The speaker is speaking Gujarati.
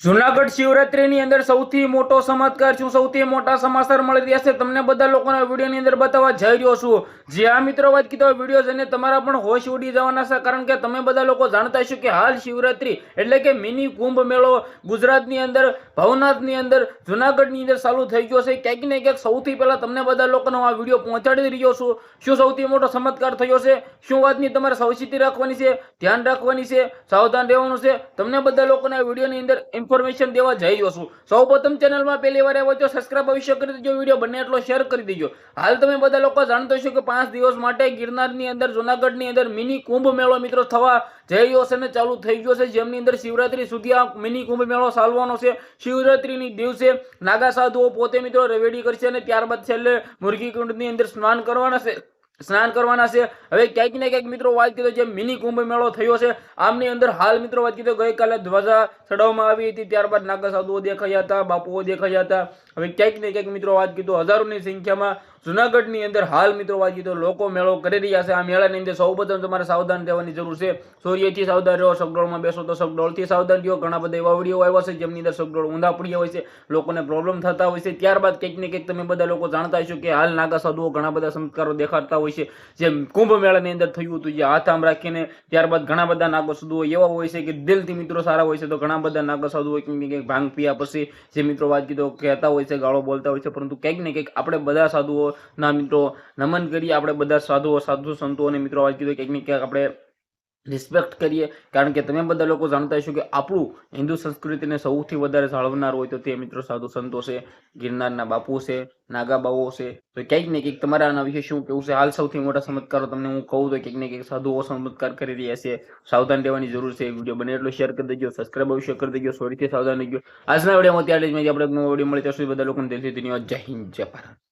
જુનાગઢ શિવરાત્રીની અંદર સૌથી મોટો ચમત્કાર છું, સૌથી મોટા સમાચાર મળી રહ્યા છે તમને બધા લોકોના વિડીયોની અંદર બતાવવા જઈ રહ્યો છું। જે આ મિત્રો વાત કીધો વિડીયો જોઈને તમારા પણ હોશ ઉડી જવાના છે, કારણ કે તમે બધા લોકો જાણતા હશો કે હાલ શિવરાત્રી એટલે કે મિની કુંભ મેળો ગુજરાતની અંદર ભવનાથની અંદર જુનાગઢની અંદર ચાલુ થઈ ગયો છે। ક્યાંક ને ક્યાંક સૌથી પહેલા તમને બધા લોકોનો આ વિડીયો પહોંચાડી રહ્યો છું। શું સૌથી મોટો ચમત્કાર થયો છે, શું વાતની તમારે સાવચેતી રાખવાની છે, ધ્યાન રાખવાની છે, સાવધાન રહેવાનું છે, તમને બધા લોકોના વિડીયોની અંદર ઇન્ફોર્મેશન દેવા જઈ રહ્યો છું। સૌપ્રથમ ચેનલમાં પહેલી વાર આવ્યો તો સબસ્ક્રાઇબ અવશ્ય કરી દેજો, વિડીયો બને એટલો શેર કરી દેજો। હાલ તમે બધા લોકો જાણતો છો કે 5 દિવસ માટે ગિરનારની અંદર જુનાગઢની અંદર મિની કુંભ મેળો મિત્રો થવા જઈ રહ્યો છે અને ચાલુ થઈ ગયો છે, જેમની અંદર શિવરાત્રી સુધી આ મિની કુંભ મેળો ચાલવાનો છે। શિવરાત્રીની દિવસે નાગા સાધુઓ પોતે મિત્રો રવેડી કરશે અને ત્યારબાદ છેલ્લે મુરગી કુંડની અંદર સ્નાન કરવાના છે। હવે ક્યાંક ને ક્યાંક મિત્રો વાત કીધો જે મિની કુંભ મેળો થયો છે આમની અંદર હાલ મિત્રો વાત કીધો ગઈકાલે ધ્વજા ચડાવવામાં આવી હતી, ત્યારબાદ નાગા સાધુઓ દેખાયા હતા, બાપુઓ દેખાયા હતા। હવે ક્યાંક ને ક્યાંક મિત્રો વાત કીધો હજારોની સંખ્યામાં જુનાગઢની અંદર હાલ મિત્રો વાત કીધો લોકો મેળો કરી રહ્યા છે। આ મેળાની અંદર સૌપ્રથમ તમારે સાવધાન રહેવાની જરૂર છે। સૂર્યથી સાવધાન રહો, સગડોળમાં બેસો તો સગડોળથી સાવધાન રહ્યો। ઘણા બધા એવા વિડીયો આવ્યા છે જેમની અંદર સગડોળ ઊંધા પડ્યા હોય છે, લોકોને પ્રોબ્લેમ થતા હોય છે। ત્યારબાદ કંઈક ને કંઈક તમે બધા લોકો જાણતા હશો કે હાલ નાગા સાધુઓ ઘણા બધા ચમત્કારો દેખાડતા હોય છે, જેમ કુંભ મેળાની અંદર થયું હતું, જે હાથ આમ રાખીને ત્યારબાદ ઘણા બધા નાગા સાધુઓ એવા હોય છે કે દિલથી મિત્રો સારા હોય છે, તો ઘણા બધા નાગા સાધુઓ કંઈક ભાંગ પીયા પછી જે મિત્રો વાત કીધો કહેતા હોય છે, ગાળો બોલતા હોય છે, પરંતુ કંઈક ને કંઈક આપણે બધા સાધુઓ ના મિત્રો નમન કરીએ, આપણે બધા સાધુઓ સાધુ સંતોને મિત્રો વાત કીધો કંઈક ને ક્યાંક આપણે રિસ્પેક્ટ કરીએ, કારણ કે તમે બધા લોકો જાણતા હશો કે આપણું હિન્દુ સંસ્કૃતિને સૌથી વધારે જાળવનાર હોય તો તે મિત્રો સાધુ સંતો છે, ગિરનારના બાપુ છે, નાગા બાવો છે। તો ક્યાંક ને ક્યાંક તમારા આના વિશે શું કેવું છે? હાલ સૌથી મોટા ચમત્કારો તમને હું કહું તો ક્યાંક ને ક્યાંક સાધુઓ ચમત્કાર કરી રહ્યા છે, સાવધાન રહેવાની જરૂર છે। વિડીયો બને એટલો શેર કરી દેજો, સબસ્ક્રાઇબ અવશ્ય કરી દેજો, સોરીથી સાવધાન રહેજો। આજના વિડીયોમાં ત્યારે જ આપણે નવો વિડીયો મળે ત્યાં સુધી બધા લોકોને દિલથી ધન્યવાદ। જય હિન્દ, જય ભારત।